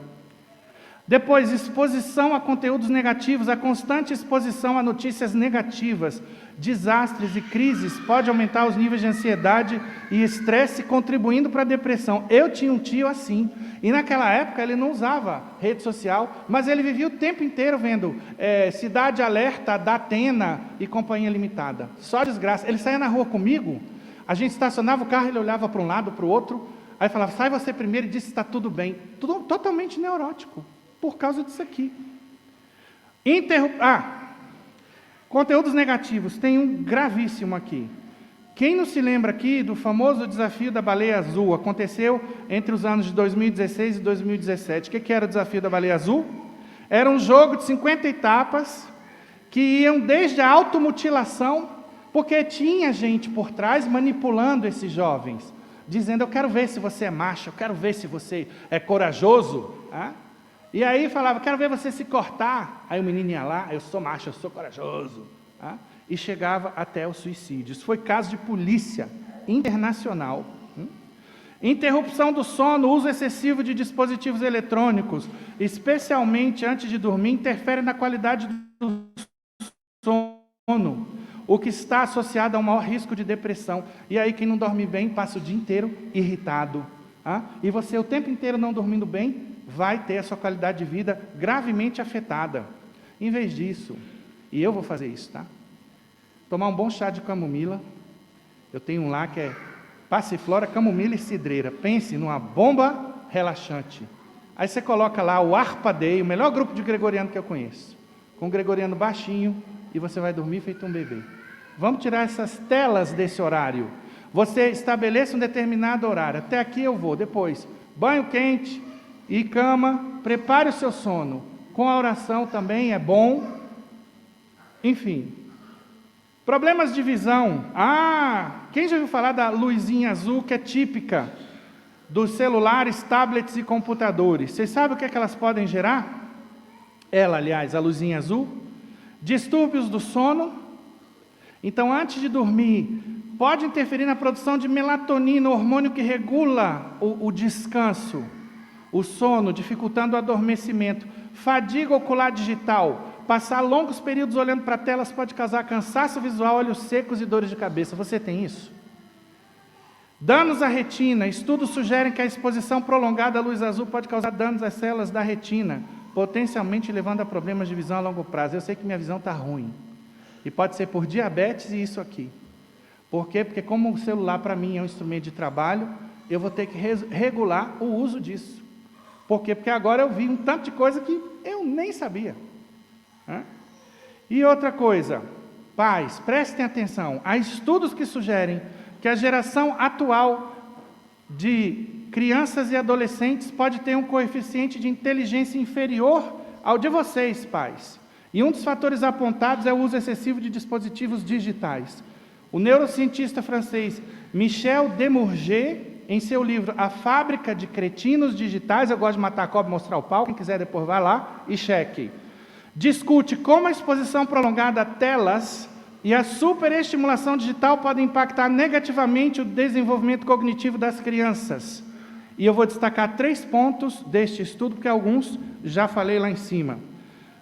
Depois, exposição a conteúdos negativos. A constante exposição a notícias negativas, desastres e crises pode aumentar os níveis de ansiedade e estresse, contribuindo para a depressão. Eu tinha um tio assim, e naquela época ele não usava rede social, mas ele vivia o tempo inteiro vendo Cidade Alerta, da Atena e Companhia Limitada. Só desgraça. Ele saía na rua comigo, a gente estacionava o carro, ele olhava para um lado, para o outro, aí falava, sai você primeiro, e disse, está tudo bem. Tudo totalmente neurótico, por causa disso aqui. Conteúdos negativos, tem um gravíssimo aqui. Quem não se lembra aqui do famoso desafio da baleia azul? Aconteceu entre os anos de 2016 e 2017. O que era o desafio da baleia azul? Era um jogo de 50 etapas, que iam desde a automutilação, porque tinha gente por trás manipulando esses jovens, dizendo, eu quero ver se você é macho, eu quero ver se você é corajoso. E aí falava, quero ver você se cortar. Aí o menino ia lá, eu sou macho, eu sou corajoso. E chegava até o suicídio. Isso foi caso de polícia internacional. Interrupção do sono, uso excessivo de dispositivos eletrônicos, especialmente antes de dormir, interfere na qualidade do sono, o que está associado a um maior risco de depressão. E aí quem não dorme bem passa o dia inteiro irritado. E você o tempo inteiro não dormindo bem, vai ter a sua qualidade de vida gravemente afetada. Em vez disso, e eu vou fazer isso, tá? Tomar um bom chá de camomila. Eu tenho um lá que é passiflora, camomila e cidreira. Pense numa bomba relaxante. Aí você coloca lá o Arpa-Dei, o melhor grupo de gregoriano que eu conheço, com um gregoriano baixinho, e você vai dormir feito um bebê. Vamos tirar essas telas desse horário. Você estabeleça um determinado horário. Até aqui eu vou. Depois, banho quente e cama. Prepare o seu sono. Com a oração também é bom. Enfim. Problemas de visão. Quem já ouviu falar da luzinha azul, que é típica dos celulares, tablets e computadores? Vocês sabem o que elas podem gerar? Ela, aliás, a luzinha azul. Distúrbios do sono. Então, antes de dormir, pode interferir na produção de melatonina, o hormônio que regula o descanso, o sono, dificultando o adormecimento. Fadiga ocular digital. Passar longos períodos olhando para telas pode causar cansaço visual, olhos secos e dores de cabeça. Você tem isso? Danos à retina. Estudos sugerem que a exposição prolongada à luz azul pode causar danos às células da retina, potencialmente levando a problemas de visão a longo prazo. Eu sei que minha visão está ruim. E pode ser por diabetes e isso aqui. Por quê? Porque como o celular para mim é um instrumento de trabalho, eu vou ter que regular o uso disso. Por quê? Porque agora eu vi um tanto de coisa que eu nem sabia. E outra coisa, pais, prestem atenção. Há estudos que sugerem que a geração atual de crianças e adolescentes pode ter um coeficiente de inteligência inferior ao de vocês, pais. E um dos fatores apontados é o uso excessivo de dispositivos digitais. O neurocientista francês Michel Demurger, em seu livro A Fábrica de Cretinos Digitais, eu gosto de matar a cobra e mostrar o pau, quem quiser depois vai lá e cheque, discute como a exposição prolongada a telas e a superestimulação digital podem impactar negativamente o desenvolvimento cognitivo das crianças. E eu vou destacar 3 pontos deste estudo, porque alguns já falei lá em cima.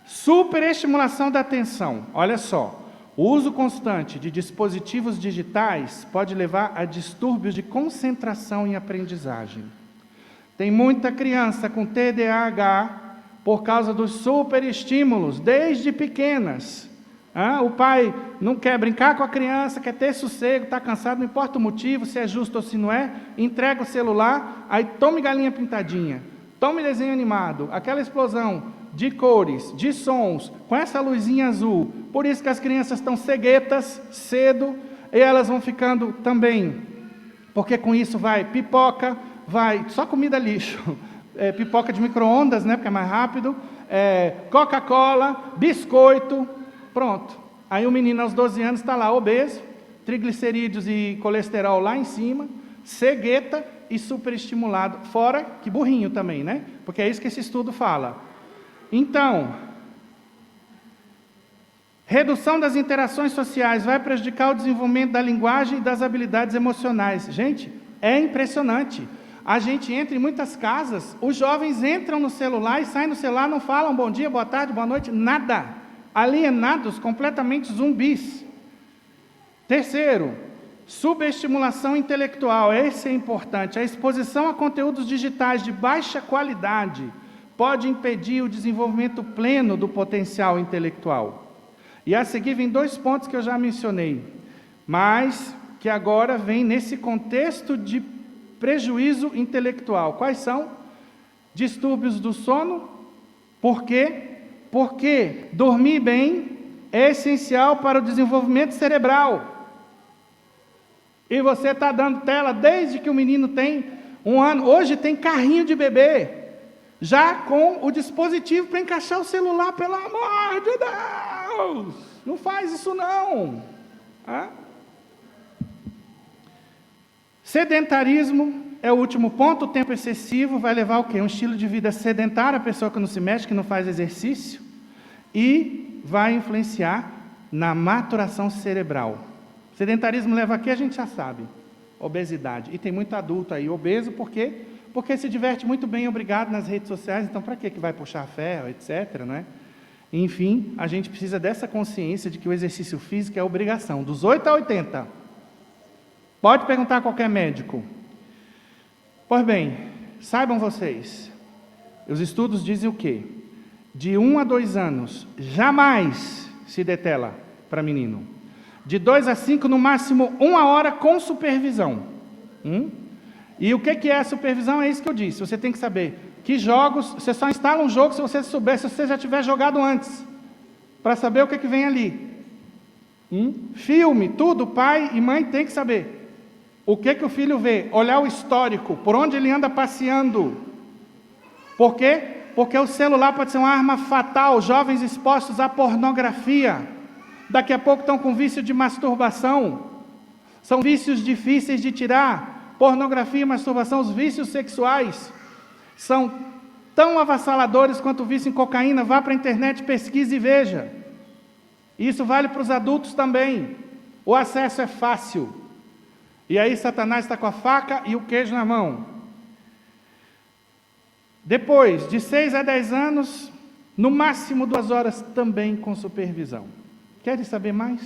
Superestimulação da atenção. Olha só, o uso constante de dispositivos digitais pode levar a distúrbios de concentração em aprendizagem. Tem muita criança com TDAH por causa dos superestímulos, desde pequenas. O pai não quer brincar com a criança, quer ter sossego, está cansado, não importa o motivo, se é justo ou se não é, entrega o celular, aí tome galinha pintadinha, tome desenho animado, aquela explosão de cores, de sons, com essa luzinha azul. Por isso que as crianças estão ceguetas cedo, e elas vão ficando também, porque com isso vai pipoca, vai só comida lixo, pipoca de micro-ondas, né, porque é mais rápido, Coca-Cola, biscoito, pronto. Aí o menino aos 12 anos está lá obeso, triglicerídeos e colesterol lá em cima, cegueta e superestimulado, fora que burrinho também, né? Porque é isso que esse estudo fala. Então, redução das interações sociais vai prejudicar o desenvolvimento da linguagem e das habilidades emocionais. Gente, é impressionante. A gente entra em muitas casas, os jovens entram no celular e saem do celular, não falam bom dia, boa tarde, boa noite, nada. Alienados, completamente zumbis. Terceiro, subestimulação intelectual. Esse é importante. A exposição a conteúdos digitais de baixa qualidade pode impedir o desenvolvimento pleno do potencial intelectual. E a seguir vem 2 pontos que eu já mencionei, mas que agora vem nesse contexto de prejuízo intelectual. Quais são? Distúrbios do sono. Por quê? Porque dormir bem é essencial para o desenvolvimento cerebral. E você está dando tela desde que o menino tem 1 ano. Hoje tem carrinho de bebê, já com o dispositivo para encaixar o celular, pelo amor de Deus! Não faz isso não! Sedentarismo é o último ponto. O tempo excessivo vai levar o quê? Um estilo de vida sedentário, a pessoa que não se mexe, que não faz exercício, e vai influenciar na maturação cerebral. Sedentarismo leva a quê? A gente já sabe. Obesidade. E tem muito adulto aí obeso, por quê? Porque se diverte muito bem, obrigado, nas redes sociais, então para que vai puxar ferro, etc., não é? Enfim, a gente precisa dessa consciência de que o exercício físico é obrigação, dos 8 a 80. Pode perguntar a qualquer médico. Pois bem, saibam vocês, os estudos dizem o quê? De 1 a 2 anos, jamais se dê tela para menino. De 2 a 5, no máximo 1 hora com supervisão. E o que é a supervisão? É isso que eu disse. Você tem que saber que jogos, você só instala um jogo se você souber, se você já tiver jogado antes, para saber o que vem ali. Filme, tudo, pai e mãe tem que saber. O que o filho vê? Olhar o histórico, por onde ele anda passeando. Por quê? Porque o celular pode ser uma arma fatal. Jovens expostos à pornografia, daqui a pouco estão com vício de masturbação. São vícios difíceis de tirar. Pornografia e masturbação, os vícios sexuais, são tão avassaladores quanto o vício em cocaína. Vá para a internet, pesquise e veja. Isso vale para os adultos também. O acesso é fácil. E aí Satanás está com a faca e o queijo na mão. Depois, de 6 a 10 anos, no máximo 2 horas, também com supervisão. Querem saber mais?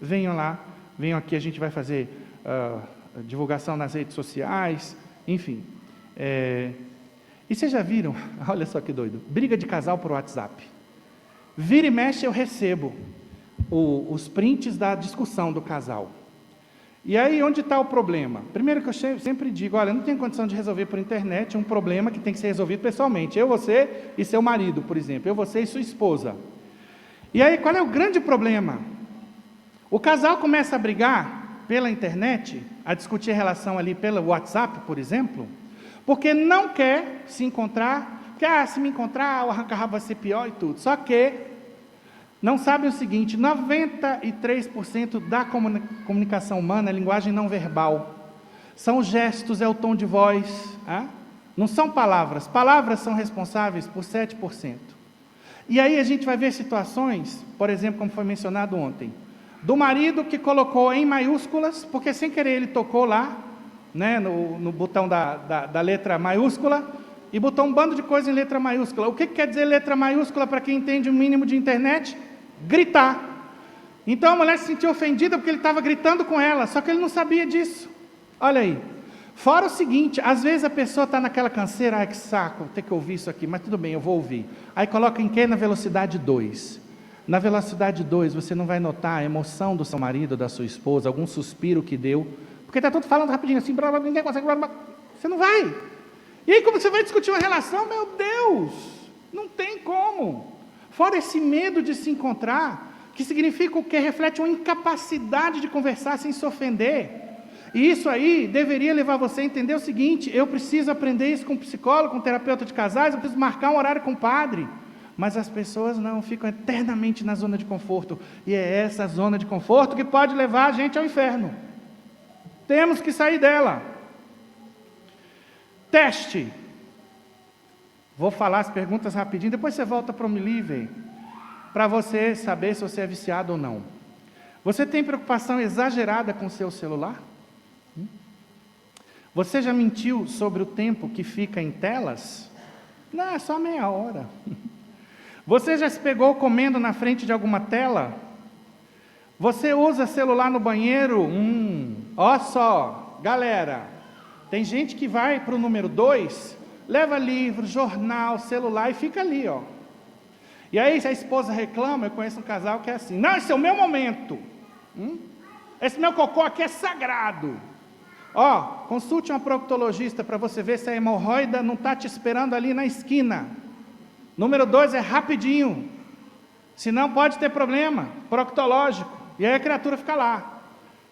Venham lá, venham aqui, a gente vai fazer divulgação nas redes sociais, enfim. E vocês já viram, olha só que doido, briga de casal por WhatsApp. Vira e mexe eu recebo os prints da discussão do casal. E aí, onde está o problema? Primeiro que eu sempre digo, olha, não tem condição de resolver por internet um problema que tem que ser resolvido pessoalmente. Eu, você e seu marido, por exemplo. Eu, você e sua esposa. E aí, qual é o grande problema? O casal começa a brigar pela internet, a discutir a relação ali pelo WhatsApp, por exemplo, porque não quer se encontrar, porque se me encontrar, o arranca-rabo vai ser pior e tudo. Só que não sabem o seguinte, 93% da comunicação humana é linguagem não verbal. São gestos, é o tom de voz. Não são palavras. Palavras são responsáveis por 7%. E aí a gente vai ver situações, por exemplo, como foi mencionado ontem, do marido que colocou em maiúsculas, porque sem querer ele tocou lá, né, no botão da letra maiúscula, e botou um bando de coisa em letra maiúscula. O que quer dizer letra maiúscula para quem entende o mínimo de internet? Gritar. Então a mulher se sentiu ofendida porque ele estava gritando com ela, só que ele não sabia disso. Olha aí. Fora o seguinte, às vezes a pessoa está naquela canseira, ai que saco, vou ter que ouvir isso aqui, mas tudo bem, eu vou ouvir. Aí coloca em quê? Na velocidade 2. Na velocidade 2 você não vai notar a emoção do seu marido, da sua esposa, algum suspiro que deu, porque está tudo falando rapidinho assim, blá, blá, ninguém consegue, blá, blá, você não vai. E aí como você vai discutir uma relação? Meu Deus, não tem como. Fora esse medo de se encontrar, que significa o quê? Reflete uma incapacidade de conversar sem se ofender. E isso aí deveria levar você a entender o seguinte: eu preciso aprender isso com um psicólogo, com um terapeuta de casais, eu preciso marcar um horário com o padre. Mas as pessoas não, ficam eternamente na zona de conforto. E é essa zona de conforto que pode levar a gente ao inferno. Temos que sair dela. Teste. Vou falar as perguntas rapidinho, depois você volta para o Milive, para você saber se você é viciado ou não. Você tem preocupação exagerada com o seu celular? Você já mentiu sobre o tempo que fica em telas? Não, é só meia hora. Você já se pegou comendo na frente de alguma tela? Você usa celular no banheiro? Ó só, galera, tem gente que vai para o número 2, leva livro, jornal, celular e fica ali, ó. E aí se a esposa reclama, eu conheço um casal que é assim, não, esse é o meu momento. Esse meu cocô aqui é sagrado. Ó, consulte uma proctologista para você ver se a hemorroida não está te esperando ali na esquina. Número 2 é rapidinho, senão pode ter problema proctológico, e aí a criatura fica lá,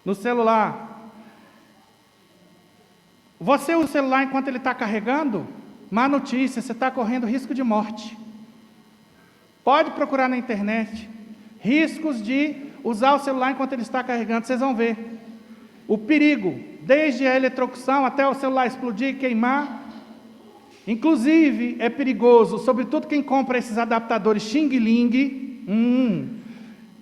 no celular. Você usa o celular enquanto ele está carregando? Má notícia, você está correndo risco de morte. Pode procurar na internet, riscos de usar o celular enquanto ele está carregando, vocês vão ver. O perigo, desde a eletrocução até o celular explodir e queimar. Inclusive, é perigoso, sobretudo quem compra esses adaptadores xing-ling.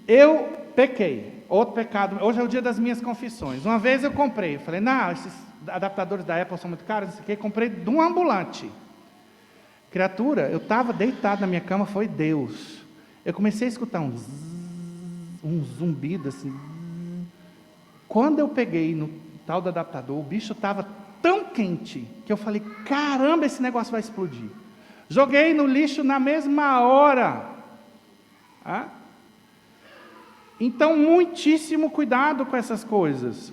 Eu pequei, outro pecado, hoje é o dia das minhas confissões. Uma vez eu comprei, falei, não, esses adaptadores da Apple são muito caros, não sei o quê, comprei de um ambulante. Criatura, eu estava deitado na minha cama, foi Deus. Eu comecei a escutar um zumbido assim. Quando eu peguei no tal do adaptador, o bicho estava tão quente, que eu falei, caramba, esse negócio vai explodir. Joguei no lixo na mesma hora. Então, muitíssimo cuidado com essas coisas.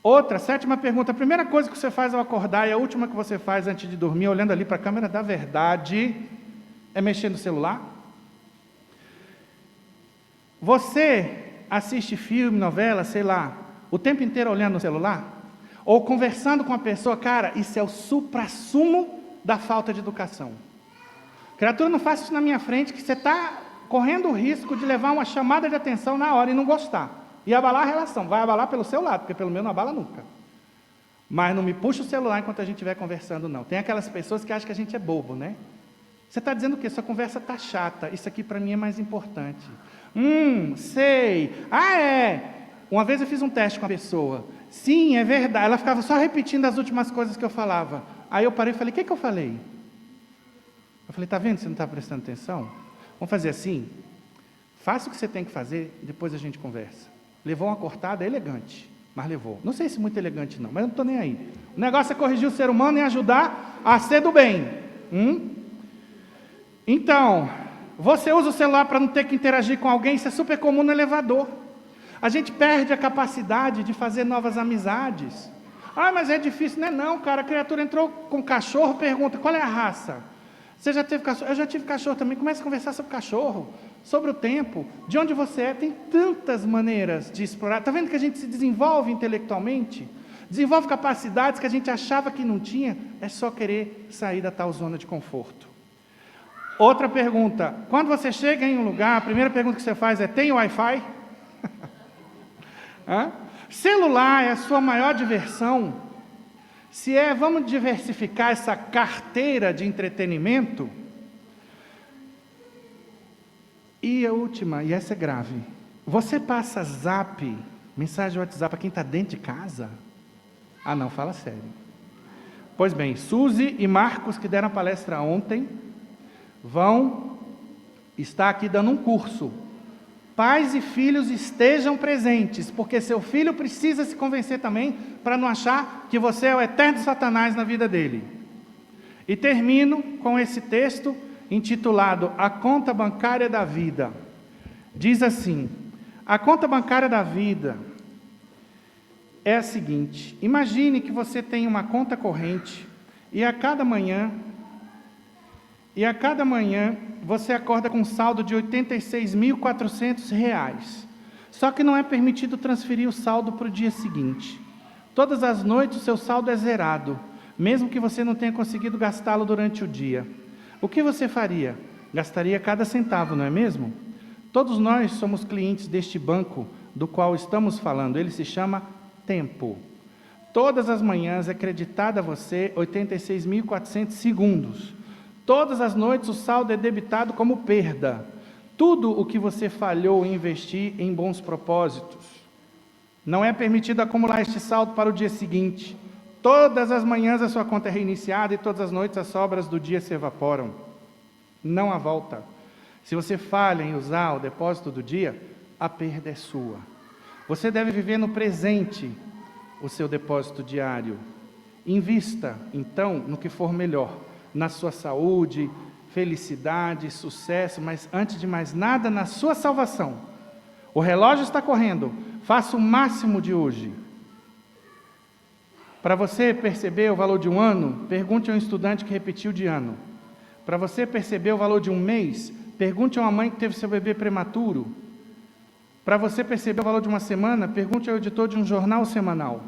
Outra, 7ª pergunta, a primeira coisa que você faz ao acordar e a última que você faz antes de dormir, olhando ali para a câmera da verdade, é mexer no celular? Você assiste filme, novela, sei lá, o tempo inteiro olhando no celular? Ou conversando com a pessoa? Cara, isso é o suprassumo da falta de educação. Criatura, não faça isso na minha frente, que você está correndo o risco de levar uma chamada de atenção na hora e não gostar. E abalar a relação. Vai abalar pelo seu lado, porque pelo meu não abala nunca. Mas não me puxa o celular enquanto a gente estiver conversando, não. Tem aquelas pessoas que acham que a gente é bobo, né? Você está dizendo o quê? Sua conversa está chata. Isso aqui para mim é mais importante. Sei. Uma vez eu fiz um teste com a pessoa. Sim, é verdade. Ela ficava só repetindo as últimas coisas que eu falava. Aí eu parei e falei, o que eu falei? Eu falei, está vendo? Você não está prestando atenção? Vamos fazer assim? Faça o que você tem que fazer e depois a gente conversa. Levou uma cortada elegante, mas levou. Não sei se muito elegante não, mas eu não estou nem aí. O negócio é corrigir o ser humano e ajudar a ser do bem. Então, você usa o celular para não ter que interagir com alguém, isso é super comum no elevador. A gente perde a capacidade de fazer novas amizades. Mas é difícil. Não, cara, a criatura entrou com cachorro, pergunta, qual é a raça? Você já teve cachorro? Eu já tive cachorro também. Começa a conversar sobre cachorro, sobre o tempo, de onde você é. Tem tantas maneiras de explorar. Está vendo que a gente se desenvolve intelectualmente? Desenvolve capacidades que a gente achava que não tinha. É só querer sair da tal zona de conforto. Outra pergunta. Quando você chega em um lugar, a primeira pergunta que você faz é, tem Wi-Fi? Celular é a sua maior diversão? Se é, vamos diversificar essa carteira de entretenimento? E a última, e essa é grave, você passa zap, mensagem de WhatsApp para quem está dentro de casa? Não, fala sério. Pois bem, Suzy e Marcos, que deram a palestra ontem, vão estar aqui dando um curso Pais e filhos estejam presentes, porque seu filho precisa se convencer também, para não achar que você é o eterno Satanás na vida dele. E termino com esse texto intitulado A Conta Bancária da Vida. Diz assim: a conta bancária da vida é a seguinte: imagine que você tem uma conta corrente e a cada manhã você acorda com um saldo de R$ 86.400. Só que não é permitido transferir o saldo para o dia seguinte. Todas as noites o seu saldo é zerado, mesmo que você não tenha conseguido gastá-lo durante o dia. O que você faria? Gastaria cada centavo, não é mesmo? Todos nós somos clientes deste banco do qual estamos falando. Ele se chama tempo. Todas as manhãs é creditado a você 86.400 segundos. Todas as noites o saldo é debitado como perda. Tudo o que você falhou em investir em bons propósitos. Não é permitido acumular este saldo para o dia seguinte. Todas as manhãs a sua conta é reiniciada e todas as noites as sobras do dia se evaporam. Não há volta. Se você falha em usar o depósito do dia, a perda é sua. Você deve viver no presente o seu depósito diário. Invista, então, no que for melhor, na sua saúde, felicidade, sucesso, mas antes de mais nada, na sua salvação. O relógio está correndo, faça o máximo de hoje. Para você perceber o valor de um ano, pergunte a um estudante que repetiu de ano. Para você perceber o valor de um mês, pergunte a uma mãe que teve seu bebê prematuro. Para você perceber o valor de uma semana, pergunte ao editor de um jornal semanal.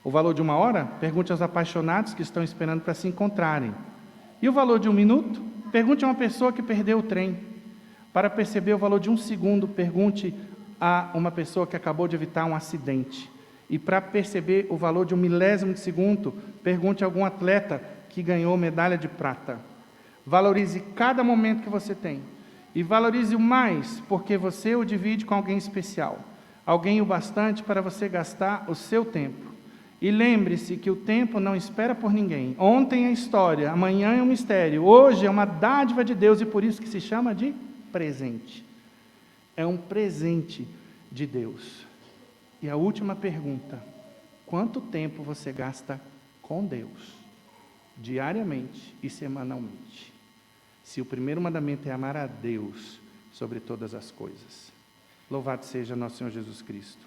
O valor de uma hora, pergunte aos apaixonados que estão esperando para se encontrarem. E o valor de um minuto, pergunte a uma pessoa que perdeu o trem. Para perceber o valor de um segundo, pergunte a uma pessoa que acabou de evitar um acidente. E para perceber o valor de um milésimo de segundo, pergunte a algum atleta que ganhou medalha de prata. Valorize cada momento que você tem. E valorize o mais, porque você o divide com alguém especial. Alguém o bastante para você gastar o seu tempo. E lembre-se que o tempo não espera por ninguém. Ontem é história, amanhã é um mistério. Hoje é uma dádiva de Deus e por isso que se chama de presente. É um presente de Deus. E a última pergunta: quanto tempo você gasta com Deus? Diariamente e semanalmente. Se o primeiro mandamento é amar a Deus sobre todas as coisas. Louvado seja nosso Senhor Jesus Cristo.